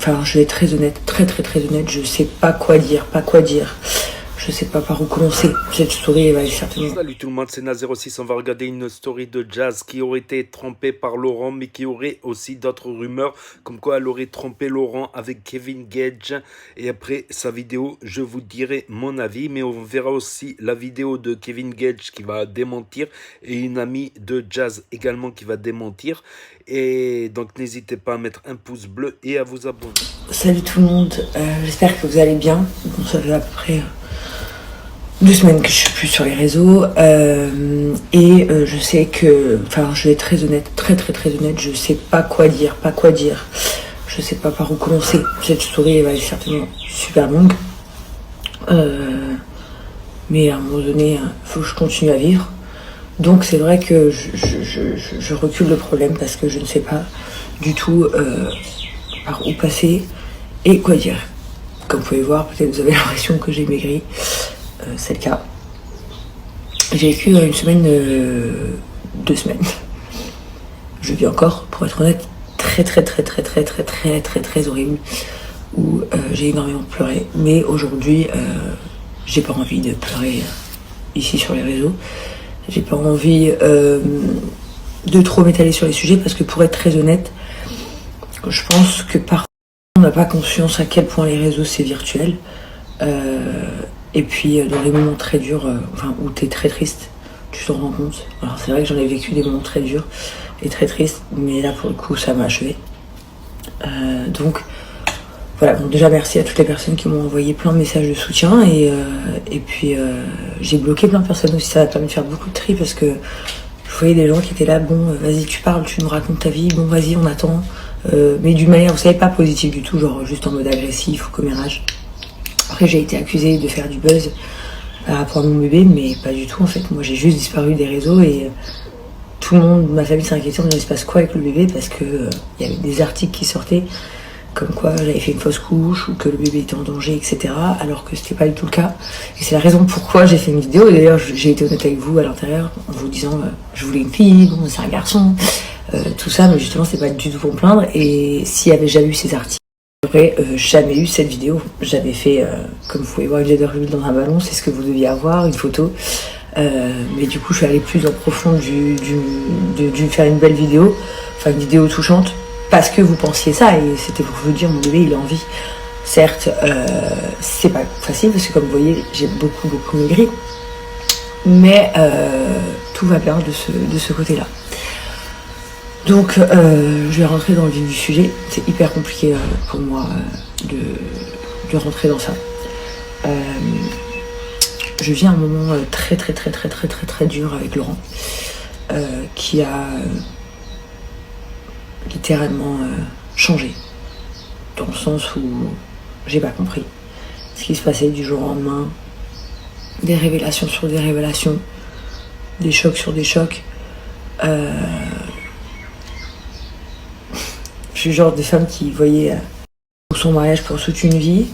enfin, je vais être très honnête, très honnête, je sais pas quoi dire, Je sais pas par où commencer. Cette story va certainement. Salut tout le monde, c'est Nazer6. On va regarder une story de Jazz qui aurait été trompée par Laurent, mais qui aurait aussi d'autres rumeurs, comme quoi elle aurait trompé Laurent avec Kevin Gage. Et après sa vidéo, je vous dirai mon avis, mais on verra aussi la vidéo de Kevin Gage qui va démentir et une amie de Jazz également qui va démentir. Et donc n'hésitez pas à mettre un pouce bleu et à vous abonner. Salut tout le monde, j'espère que vous allez bien. Bon, ça fait à peu près 2 semaines que je suis plus sur les réseaux je sais que, enfin, je vais être très honnête, très honnête, je sais pas quoi dire, je sais pas par où commencer. Cette story va être certainement super longue, mais à un moment donné, faut que je continue à vivre. Donc c'est vrai que je recule le problème parce que je ne sais pas du tout par où passer et quoi dire. Comme vous pouvez voir, peut-être vous avez l'impression que j'ai maigri. C'est le cas. J'ai vécu une semaine, 2 semaines. Je vis encore, pour être honnête, très horrible, où j'ai énormément pleuré. Mais aujourd'hui, j'ai pas envie de pleurer ici sur les réseaux. J'ai pas envie de trop m'étaler sur les sujets parce que pour être très honnête, je pense que parfois on n'a pas conscience à quel point les réseaux c'est virtuel. Et puis dans les moments très durs, où t'es très triste, tu t'en rends compte. Alors c'est vrai que j'en ai vécu des moments très durs et très tristes, mais là pour le coup ça m'a achevé. Donc voilà, bon, déjà merci à toutes les personnes qui m'ont envoyé plein de messages de soutien et puis j'ai bloqué plein de personnes aussi, ça m'a permis de faire beaucoup de tri parce que je voyais des gens qui étaient là, bon vas-y tu parles, tu nous racontes ta vie, bon vas-y on attend, mais d'une manière, vous savez, pas positive du tout, genre juste en mode agressif ou commérage. Après j'ai été accusée de faire du buzz par rapport à mon bébé, mais pas du tout en fait. Moi j'ai juste disparu des réseaux et tout le monde, ma famille s'inquiétait, il se passe quoi avec le bébé parce que il y avait des articles qui sortaient comme quoi j'avais fait une fausse couche ou que le bébé était en danger, etc. Alors que c'était pas du tout le cas. Et c'est la raison pourquoi j'ai fait une vidéo. Et d'ailleurs j'ai été honnête avec vous à l'intérieur en vous disant je voulais une fille, bon c'est un garçon, tout ça, mais justement c'est pas du tout pour me plaindre. Et s'il y avait jamais eu ces articles, j'aurais jamais eu cette vidéo. J'avais fait, comme vous pouvez voir, une gender reveal dans un ballon, c'est ce que vous deviez avoir, une photo. Mais du coup, je suis allée plus en profond du faire une belle vidéo, enfin une vidéo touchante, parce que vous pensiez ça, et c'était pour vous dire, mon bébé, il a envie. Certes, c'est pas facile, parce que comme vous voyez, j'ai beaucoup maigri, mais tout va bien de ce côté-là. Donc je vais rentrer dans le vif du sujet. C'est hyper compliqué pour moi de rentrer dans ça. Je vis un moment très dur avec Laurent, qui a littéralement changé, dans le sens où j'ai pas compris ce qui se passait du jour au lendemain, des révélations sur des révélations, des chocs sur des chocs. Je suis le genre de femme qui voyait son mariage pour toute une vie.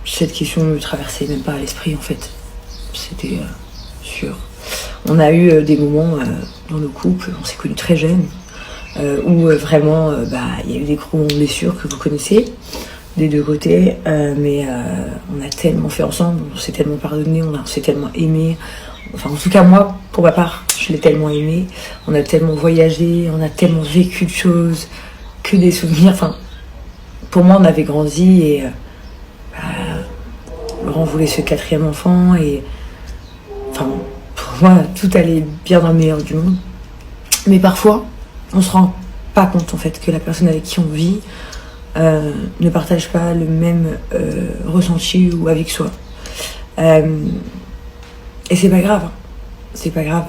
Cette question ne me traversait même pas à l'esprit en fait. C'était sûr. On a eu des moments dans nos couples, on s'est connus très jeunes, où vraiment il y a eu des gros blessures que vous connaissez des deux côtés, mais on a tellement fait ensemble, on s'est tellement pardonné, on s'est tellement aimé. Enfin, en tout cas, moi, pour ma part, je l'ai tellement aimé. On a tellement voyagé, on a tellement vécu de choses, que des souvenirs. Enfin, pour moi, on avait grandi et Laurent voulait ce 4e enfant et enfin, pour moi, tout allait bien dans le meilleur du monde. Mais parfois, on se rend pas compte en fait que la personne avec qui on vit ne partage pas le même ressenti ou avec soi. Et c'est pas grave, c'est pas grave,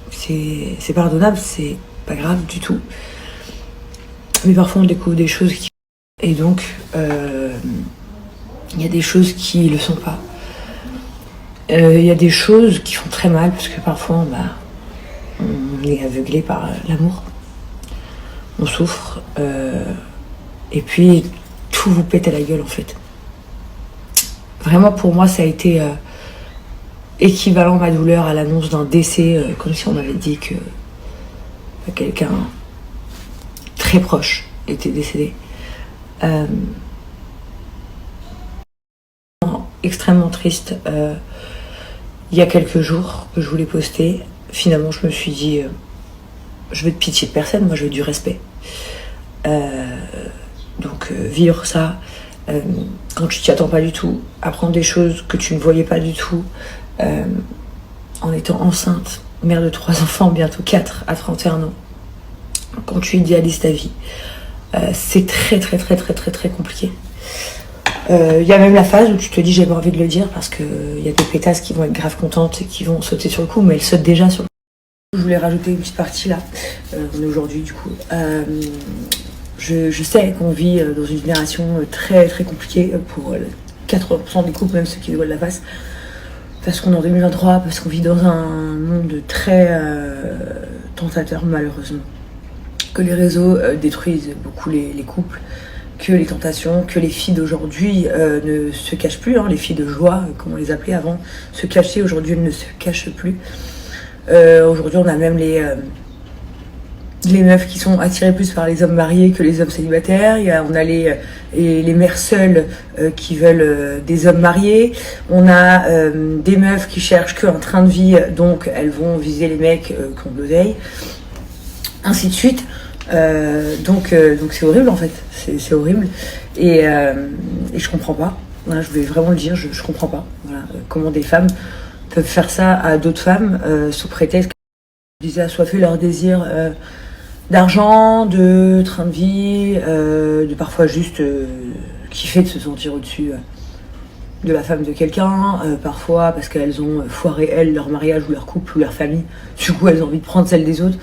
c'est pardonnable, c'est pas grave du tout. Mais parfois on découvre des choses qui... Et donc, il y a des choses qui le sont pas. Il y a des choses qui font très mal, parce que parfois on est aveuglé par l'amour. On souffre, et puis tout vous pète à la gueule en fait. Vraiment pour moi ça a été... équivalent ma douleur à l'annonce d'un décès, comme si on m'avait dit que quelqu'un très proche était décédé. Extrêmement triste. Il y a quelques jours que je voulais poster, finalement je me suis dit je veux de pitié de personne, moi je veux du respect. Donc vivre ça quand tu t'y attends pas du tout, apprendre des choses que tu ne voyais pas du tout, en étant enceinte, mère de 3 enfants, bientôt 4 à 31 ans, quand tu idéalises ta vie, c'est très compliqué. Il y a même la phase où tu te dis j'ai pas envie de le dire parce qu'il y a des pétasses qui vont être grave contentes et qui vont sauter sur le coup, mais elles sautent déjà sur le coup. Je voulais rajouter une petite partie là, on est aujourd'hui du coup. Je sais qu'on vit dans une génération très compliquée pour 80% des couples, même ceux qui se voilent la face, parce qu'on est en 2023, parce qu'on vit dans un monde très tentateur malheureusement, que les réseaux détruisent beaucoup les couples, que les tentations, que les filles d'aujourd'hui ne se cachent plus, hein, les filles de joie, comme on les appelait avant, se cachaient, aujourd'hui elles ne se cachent plus. Aujourd'hui on a même les meufs qui sont attirées plus par les hommes mariés que les hommes célibataires. On a les mères seules qui veulent des hommes mariés. On a des meufs qui cherchent qu'un train de vie, donc elles vont viser les mecs qui ont de l'oseille, ainsi de suite. Donc c'est horrible en fait, c'est horrible et je comprends pas. Voilà, je voulais vraiment le dire, je comprends pas. Voilà, comment des femmes peuvent faire ça à d'autres femmes sous prétexte qu'elles disaient assoiffer leur désir d'argent, de train de vie, de parfois juste kiffer de se sentir au-dessus de la femme de quelqu'un, parfois parce qu'elles ont foiré leur mariage ou leur couple ou leur famille, du coup elles ont envie de prendre celle des autres.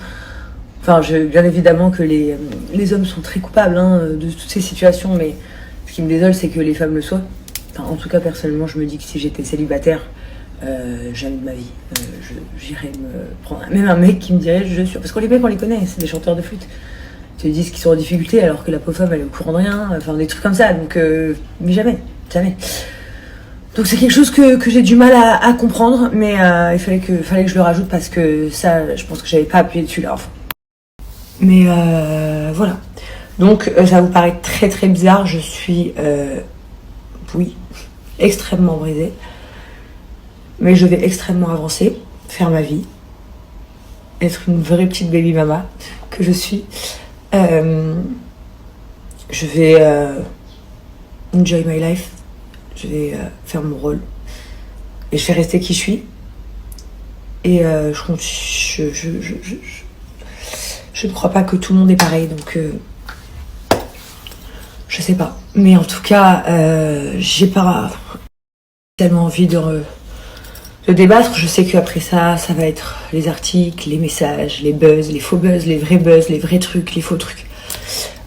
Enfin, bien évidemment que les hommes sont très coupables de toutes ces situations, mais ce qui me désole, c'est que les femmes le soient. Enfin, en tout cas, personnellement, je me dis que si j'étais célibataire, jamais de ma vie, j'irais me prendre même un mec qui me dirait je suis... Parce que les mecs, on les connaît, c'est des chanteurs de flûte. Ils te disent qu'ils sont en difficulté alors que la pauvre femme, elle est au courant de rien. Enfin, des trucs comme ça, donc... mais jamais. Donc c'est quelque chose que j'ai du mal à comprendre, mais il fallait que je le rajoute parce que ça, je pense que j'avais pas appuyé dessus là, enfin. Mais voilà. Donc ça va vous paraître très bizarre. Je suis, oui, extrêmement brisée. Mais je vais extrêmement avancer, faire ma vie, être une vraie petite baby mama que je suis. Je vais enjoy my life. Je vais faire mon rôle. Et je vais rester qui je suis. Et je ne crois pas que tout le monde est pareil, donc je sais pas. Mais en tout cas, j'ai pas tellement envie de débattre. Je sais qu'après ça va être les articles, les messages, les buzz, les faux buzz, les vrais trucs, les faux trucs.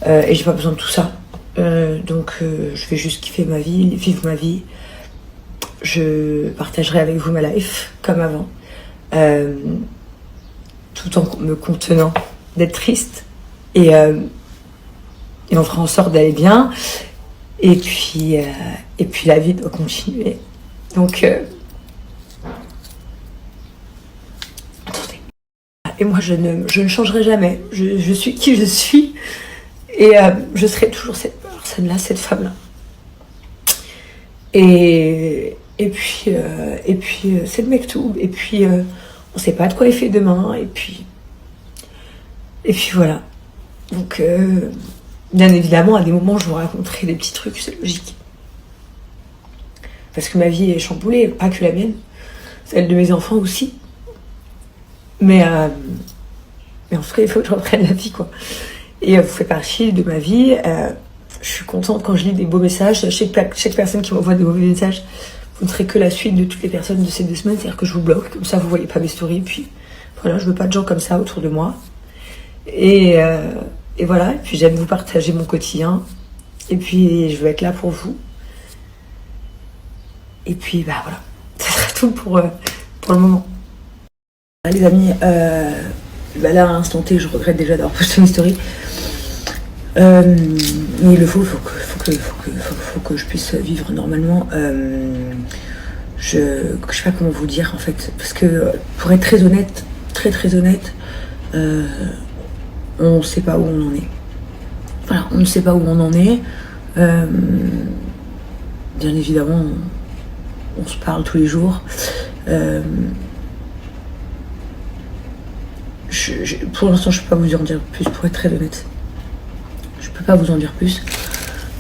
Et j'ai pas besoin de tout ça. Donc je vais juste kiffer ma vie, vivre ma vie. Je partagerai avec vous ma life, comme avant. Tout en me contenant d'être triste et on fera en sorte d'aller bien et puis la vie doit continuer, donc attendez, et moi je ne changerai jamais, je suis qui je suis et je serai toujours cette personne là, cette femme là, et puis c'est le mektoub, et puis on sait pas de quoi il fait demain, et puis voilà. Donc, bien évidemment, à des moments, je vous raconterai des petits trucs, c'est logique. Parce que ma vie est chamboulée, pas que la mienne, celle de mes enfants aussi. Mais en tout cas, il faut que je reprenne la vie, quoi. Et vous faites partie de ma vie. Je suis contente quand je lis des beaux messages. Chaque personne qui m'envoie des mauvais messages, vous ne serez que la suite de toutes les personnes de ces 2 semaines. C'est-à-dire que je vous bloque, comme ça, vous voyez pas mes stories. Puis voilà, je veux pas de gens comme ça autour de moi. Et voilà, et puis j'aime vous partager mon quotidien, et puis je veux être là pour vous, et puis bah voilà, ça sera tout pour le moment. Les amis, là à l'instant T, je regrette déjà d'avoir posté une story, mais il le faut que je puisse vivre normalement. Je sais pas comment vous dire en fait, parce que pour être très honnête, très honnête, on ne sait pas où on en est. Voilà, on ne sait pas où on en est. Bien évidemment, on se parle tous les jours. Pour l'instant, je peux pas vous en dire plus, pour être très honnête. Je peux pas vous en dire plus.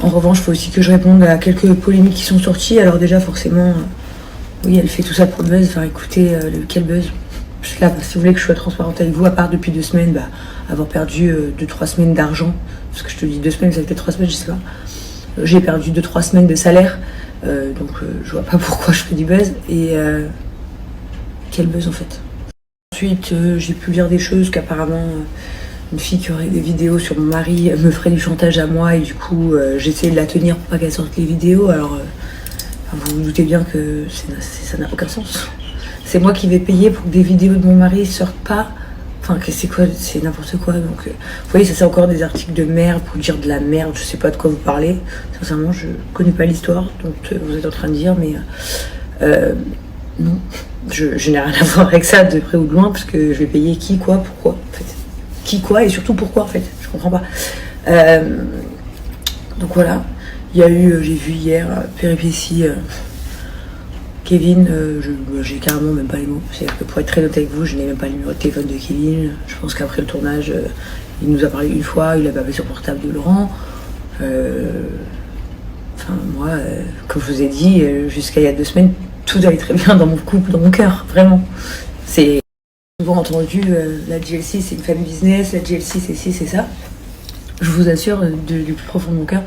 En revanche, il faut aussi que je réponde à quelques polémiques qui sont sorties. Alors déjà, forcément, oui, elle fait tout ça pour le buzz. Enfin, écoutez, quel buzz. Là, si vous voulez que je sois transparente avec vous, à part depuis 2 semaines, avoir perdu 2-3 semaines d'argent, parce que je te dis 2 semaines, ça a été 3 semaines, je sais pas. J'ai perdu 2-3 semaines de salaire, donc je vois pas pourquoi je fais du buzz. Et quel buzz en fait. Ensuite, j'ai pu lire des choses qu'apparemment une fille qui aurait des vidéos sur mon mari me ferait du chantage à moi, et du coup j'essayais de la tenir pour pas qu'elle sorte les vidéos. Alors vous vous doutez bien que ça n'a aucun sens. C'est moi qui vais payer pour que des vidéos de mon mari sortent pas. Enfin, c'est quoi? C'est n'importe quoi. Donc, vous voyez, ça c'est encore des articles de merde pour dire de la merde. Je sais pas de quoi vous parlez. Sincèrement, je connais pas l'histoire. Donc, vous êtes en train de dire, mais non, je n'ai rien à voir avec ça de près ou de loin, parce que je vais payer qui, quoi, pourquoi, en fait. Qui, quoi, et surtout pourquoi, en fait. Je comprends pas. Donc voilà. Il y a eu, j'ai vu hier, péripétie. Kevin, j'ai carrément même pas les mots. C'est-à-dire que pour être très honnête avec vous, je n'ai même pas le numéro de téléphone de Kevin. Je pense qu'après le tournage, il nous a parlé une fois, il avait appelé sur le portable de Laurent. Enfin, moi, comme je vous ai dit, jusqu'à il y a 2 semaines, tout allait très bien dans mon couple, dans mon cœur, vraiment. C'est souvent entendu, la GLC c'est une famille business, la GLC c'est ci, c'est ça. Je vous assure, du plus profond de mon cœur,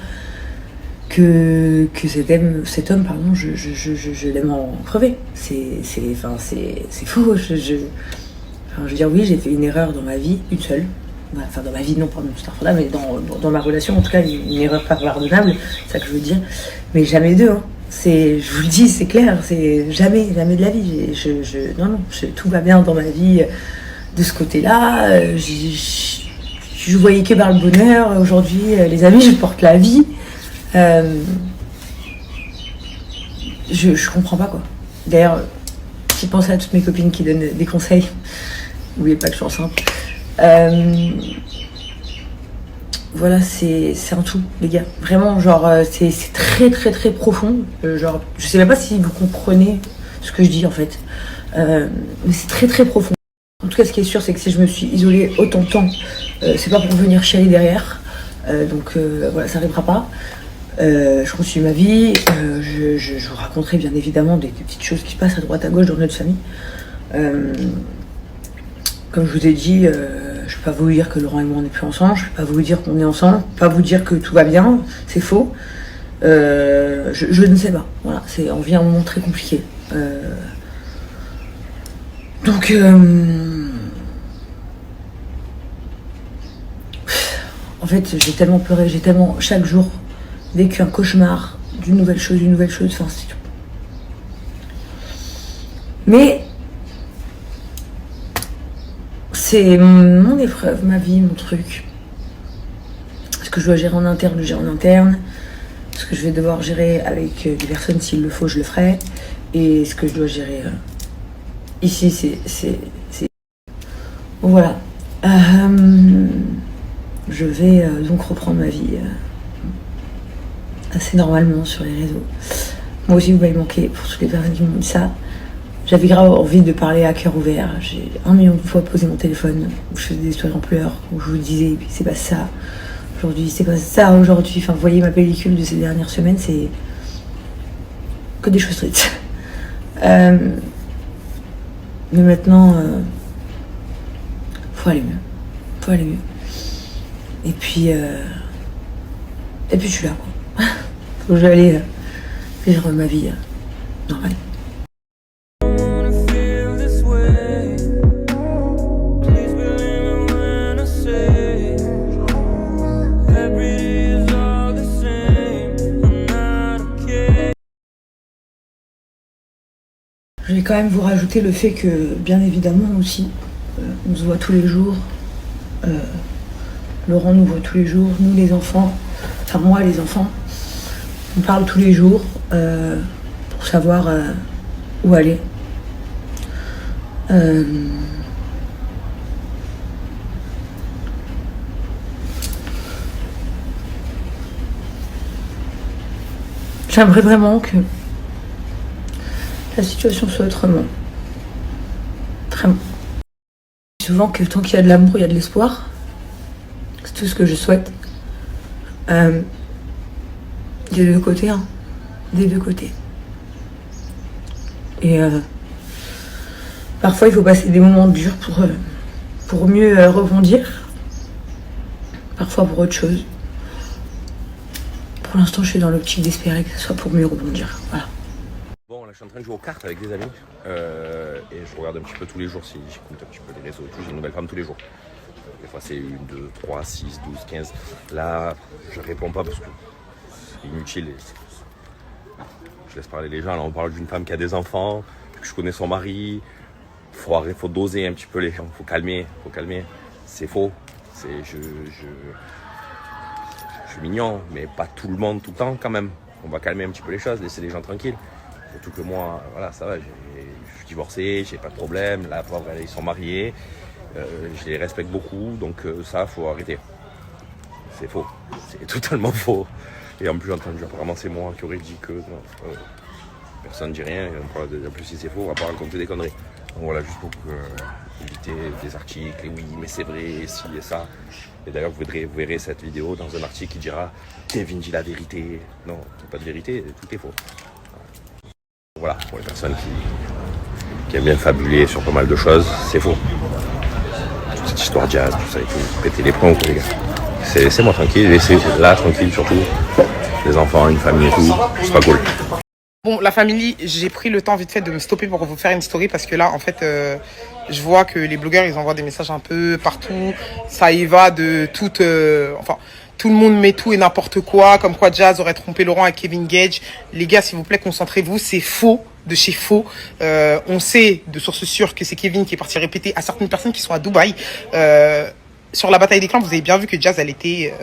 que cet homme, pardon, je l'aime en crever. C'est fou. Je veux dire, oui, j'ai fait une erreur dans ma vie, une seule. Enfin, dans ma vie, non, pardon, là, mais dans ma relation, en tout cas, une erreur pas pardonnable, c'est ça que je veux dire. Mais jamais 2, hein. Je vous le dis, c'est clair, c'est jamais de la vie. Non, tout va bien dans ma vie de ce côté-là. Je voyais que par le bonheur. Aujourd'hui, les amis, je porte la vie. Je comprends pas, quoi. D'ailleurs, si pensez à toutes mes copines qui donnent des conseils, n'oubliez pas que je suis enceinte. Voilà, c'est un tout, les gars. Vraiment, genre, c'est très très très profond. Genre, je sais même pas si vous comprenez ce que je dis, en fait. Mais c'est très très profond. En tout cas, ce qui est sûr, c'est que si je me suis isolée autant de temps, c'est pas pour venir chialer derrière. Donc voilà, ça n'arrivera pas. Je continue ma vie, je vous raconterai bien évidemment des petites choses qui se passent à droite à gauche dans notre famille. Comme je vous ai dit, je ne vais pas vous dire que Laurent et moi on n'est plus ensemble, je ne vais pas vous dire qu'on est ensemble, je ne vais pas vous dire que tout va bien, c'est faux. Je ne sais pas, voilà, on vit un moment très compliqué. Donc en fait j'ai tellement pleuré, j'ai tellement chaque jour vécu un cauchemar d'une nouvelle chose, enfin c'est tout. Mais c'est mon épreuve, ma vie, mon truc. Ce que je dois gérer en interne, je gère en interne. Ce que je vais devoir gérer avec des personnes, s'il le faut, je le ferai. Et ce que je dois gérer ici, c'est... Bon, voilà. Je vais donc reprendre ma vie assez normalement sur les réseaux. Moi aussi, vous m'avez manqué, pour toutes les personnes qui m'ont dit ça. J'avais grave envie de parler à cœur ouvert. J'ai 1 million de fois posé mon téléphone, où je faisais des histoires en pleurs, où je vous disais, c'est pas ça. Aujourd'hui, c'est pas ça. Aujourd'hui, enfin, vous voyez ma pellicule de ces dernières semaines, c'est que des choses tristes. Mais maintenant, faut aller mieux. Et puis je suis là, quoi. Faut que j'aille vivre ma vie normale. Je vais quand même vous rajouter le fait que, bien évidemment aussi, on se voit tous les jours. Laurent nous voit tous les jours, nous les enfants, enfin moi les enfants. On parle tous les jours pour savoir où aller. J'aimerais vraiment que la situation soit autrement. Vraiment. Souvent que tant qu'il y a de l'amour, il y a de l'espoir. C'est tout ce que je souhaite. Des deux côtés, hein. Des deux côtés. Et parfois, il faut passer des moments durs pour mieux rebondir. Parfois pour autre chose. Pour l'instant, je suis dans l'optique d'espérer que ce soit pour mieux rebondir. Voilà. Bon, là, je suis en train de jouer aux cartes avec des amis. Et je regarde un petit peu tous les jours, si j'écoute un petit peu les réseaux et tout. J'ai une nouvelle femme tous les jours. Des fois, c'est 1, 2, 3, 6, 12, 15. Là, je réponds pas parce que c'est inutile. Je laisse parler les gens. Là, on parle d'une femme qui a des enfants. Je connais son mari. Faut doser un petit peu les gens. Faut calmer. C'est faux. Je suis mignon, mais pas tout le monde tout le temps quand même. On va calmer un petit peu les choses, laisser les gens tranquilles. Surtout que moi, voilà, ça va, je suis divorcé, j'ai pas de problème. La pauvre, ils sont mariés. Je les respecte beaucoup, donc ça, faut arrêter. C'est faux. C'est totalement faux. Et en plus, j'ai entendu, apparemment, c'est moi qui aurais dit que personne ne dit rien. Et en plus, si c'est faux, on va pas raconter des conneries. Donc voilà, juste pour éviter des articles, et oui, mais c'est vrai, si et ça. Et d'ailleurs, vous verrez cette vidéo dans un article qui dira Kevin dit la vérité. Non, il n'y a pas de vérité, tout est faux. Voilà, pour les personnes qui aiment bien fabuler sur pas mal de choses, c'est faux. Toute cette histoire de jazz, tout ça, il faut péter les plombs, les gars. Laissez-moi tranquille, laissez là tranquille surtout. Les enfants, une famille et tout, c'est pas cool. Bon, la famille, j'ai pris le temps vite fait de me stopper pour vous faire une story parce que là, en fait, je vois que les blogueurs, ils envoient des messages un peu partout. Ça y va de toute... enfin, tout le monde met tout et n'importe quoi, comme quoi Jazz aurait trompé Laurent avec Kevin Gage. Les gars, s'il vous plaît, concentrez-vous, c'est faux de chez faux. On sait de sources sûres que c'est Kevin qui est parti répéter à certaines personnes qui sont à Dubaï. Sur la bataille des clans, vous avez bien vu que Jazz, elle était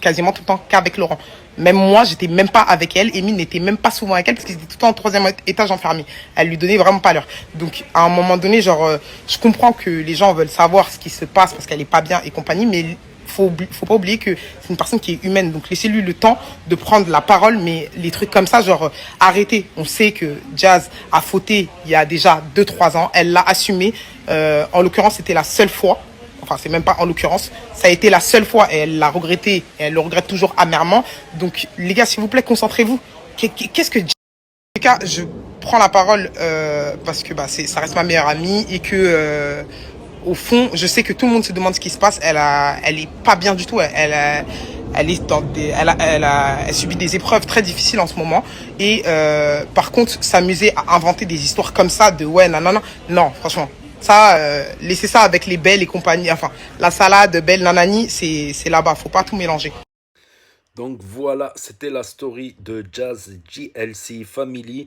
quasiment tout le temps qu'avec Laurent. Même moi, j'étais même pas avec elle. Émile n'était même pas souvent avec elle parce qu'ils étaient tout le temps au 3e étage enfermés. Elle lui donnait vraiment pas l'heure. Donc, à un moment donné, genre, je comprends que les gens veulent savoir ce qui se passe parce qu'elle est pas bien et compagnie, mais faut pas oublier que c'est une personne qui est humaine. Donc, laissez-lui le temps de prendre la parole, mais les trucs comme ça, genre, arrêtez. On sait que Jazz a fauté il y a déjà 2-3 ans. Elle l'a assumé. En l'occurrence, c'était la seule fois. Enfin, c'est même pas en l'occurrence. Ça a été la seule fois et elle l'a regretté et elle le regrette toujours amèrement. Donc, les gars, s'il vous plaît, concentrez-vous. Qu'est-ce que... Les gars, je prends la parole parce que ça reste ma meilleure amie et que, au fond, je sais que tout le monde se demande ce qui se passe. Elle est pas bien du tout. Elle est dans elle subit des épreuves très difficiles en ce moment. Et par contre, s'amuser à inventer des histoires comme ça de ouais, nanana, non, franchement. Ça, laissez ça avec les belles et compagnie. Enfin, la salade, belle, nanani, c'est là-bas. Faut pas tout mélanger. Donc voilà, c'était la story de Jazz JLC Family.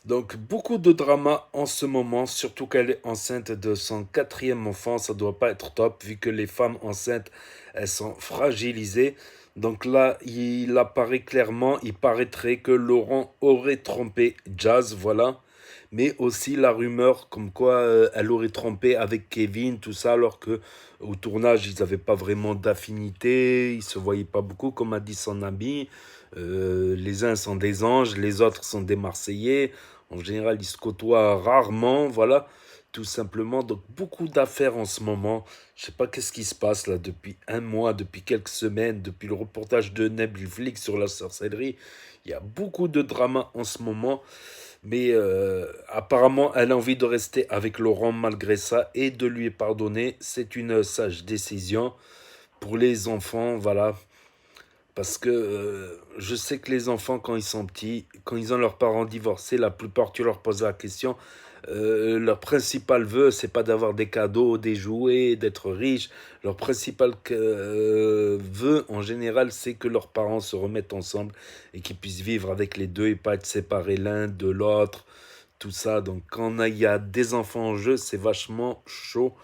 Donc beaucoup de drama en ce moment, surtout qu'elle est enceinte de son 4e enfant. Ça doit pas être top vu que les femmes enceintes, elles sont fragilisées. Donc là, il apparaît clairement, il paraîtrait que Laurent aurait trompé Jazz, voilà. Mais aussi la rumeur comme quoi elle aurait trompé avec Kevin, tout ça, alors que au tournage, ils n'avaient pas vraiment d'affinité, ils se voyaient pas beaucoup, comme a dit son ami. Les uns sont des anges, les autres sont des Marseillais. En général, ils se côtoient rarement, voilà, tout simplement. Donc, beaucoup d'affaires en ce moment. Je sais pas qu'est-ce qui se passe là depuis un mois, depuis quelques semaines, depuis le reportage de Netflix sur la sorcellerie. Il y a beaucoup de drama en ce moment. Mais apparemment, elle a envie de rester avec Laurent malgré ça et de lui pardonner. C'est une sage décision pour les enfants, voilà. Parce que je sais que les enfants, quand ils sont petits, quand ils ont leurs parents divorcés, la plupart, tu leur poses la question, leur principal vœu, c'est pas d'avoir des cadeaux, des jouets, d'être riches. Leur principal vœu, en général, c'est que leurs parents se remettent ensemble et qu'ils puissent vivre avec les deux et pas être séparés l'un de l'autre, tout ça. Donc, quand il y a des enfants en jeu, c'est vachement chaud.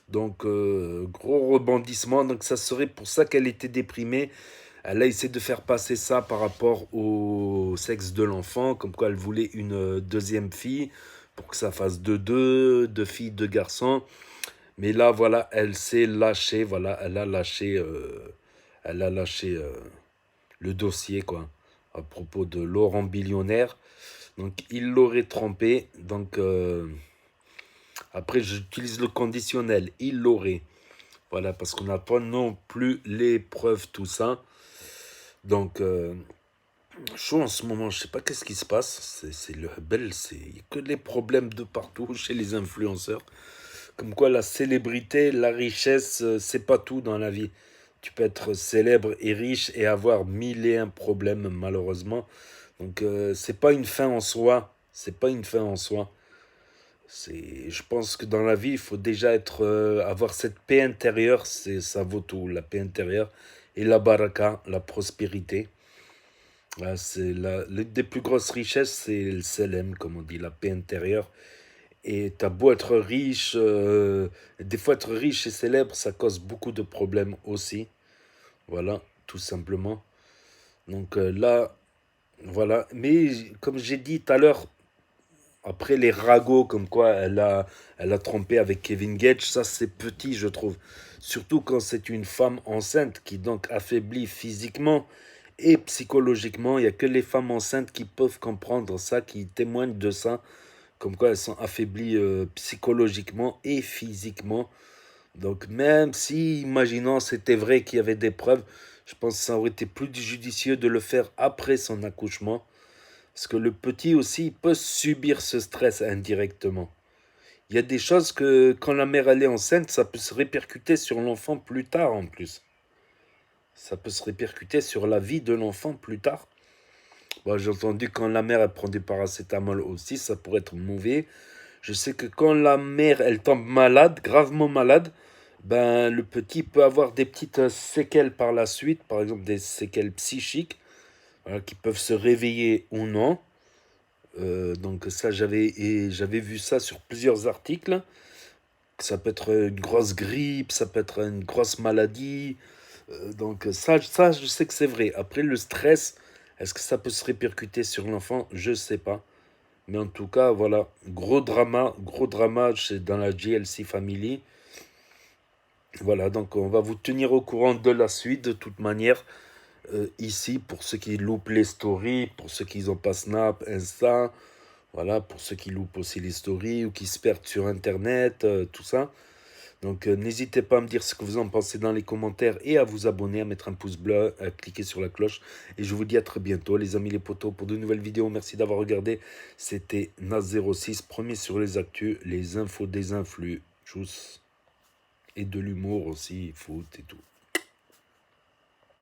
Donc, gros rebondissement. Donc, ça serait pour ça qu'elle était déprimée. Elle a essayé de faire passer ça par rapport au sexe de l'enfant, comme quoi elle voulait une deuxième fille, pour que ça fasse deux filles, 2 garçons. Mais là, voilà, elle s'est lâchée, voilà, elle a lâché le dossier, quoi. à propos de Laurent Billionnaire. Donc, il l'aurait trompé. Donc, après, j'utilise le conditionnel. Il l'aurait. Voilà, parce qu'on n'a pas non plus les preuves, tout ça. Donc, chaud en ce moment, je sais pas qu'est-ce qui se passe. C'est le bel, il y a que des problèmes de partout chez les influenceurs. Comme quoi la célébrité, la richesse, c'est pas tout dans la vie. Tu peux être célèbre et riche et avoir mille et un problèmes, malheureusement. Donc, c'est pas une fin en soi. C'est pas une fin en soi. Je pense que dans la vie, il faut déjà avoir cette paix intérieure. Ça vaut tout, la paix intérieure. Et la baraka, la prospérité. Là, l'une des plus grosses richesses, c'est le selem, comme on dit, la paix intérieure. Et t'as beau être riche, des fois être riche et célèbre, ça cause beaucoup de problèmes aussi. Voilà, tout simplement. Donc là, voilà. Mais comme j'ai dit tout à l'heure, après les ragots, comme quoi elle a trompé avec Kevin Gage, ça c'est petit, je trouve. Surtout quand c'est une femme enceinte qui donc affaiblit physiquement et psychologiquement. Il n'y a que les femmes enceintes qui peuvent comprendre ça, qui témoignent de ça. Comme quoi elles sont affaiblies psychologiquement et physiquement. Donc même si, imaginons, c'était vrai qu'il y avait des preuves, je pense que ça aurait été plus judicieux de le faire après son accouchement. Parce que le petit aussi peut subir ce stress indirectement. Il y a des choses que quand la mère elle est enceinte, ça peut se répercuter sur l'enfant plus tard en plus. Ça peut se répercuter sur la vie de l'enfant plus tard. Bon, j'ai entendu quand la mère elle prend du paracétamol aussi, ça pourrait être mauvais. Je sais que quand la mère elle tombe malade, gravement malade, ben le petit peut avoir des petites séquelles par la suite, par exemple des séquelles psychiques, voilà, qui peuvent se réveiller ou non. Donc ça j'avais vu ça sur plusieurs articles. Ça peut être une grosse grippe, ça peut être une grosse maladie. Donc ça je sais que c'est vrai. Après le stress, est-ce que ça peut se répercuter sur l'enfant? Je sais pas. Mais en tout cas, voilà, gros drama dans la GLC Family. Voilà, donc on va vous tenir au courant de la suite de toute manière. Ici, pour ceux qui loupent les stories, pour ceux qui n'ont pas Snap, Insta, voilà, pour ceux qui loupent aussi les stories ou qui se perdent sur Internet, tout ça. Donc n'hésitez pas à me dire ce que vous en pensez dans les commentaires et à vous abonner, à mettre un pouce bleu, à cliquer sur la cloche. Et je vous dis à très bientôt les amis les potos pour de nouvelles vidéos. Merci d'avoir regardé. C'était Nas06, premier sur les actus, les infos des influx, tchuss. Et de l'humour aussi, foot et tout.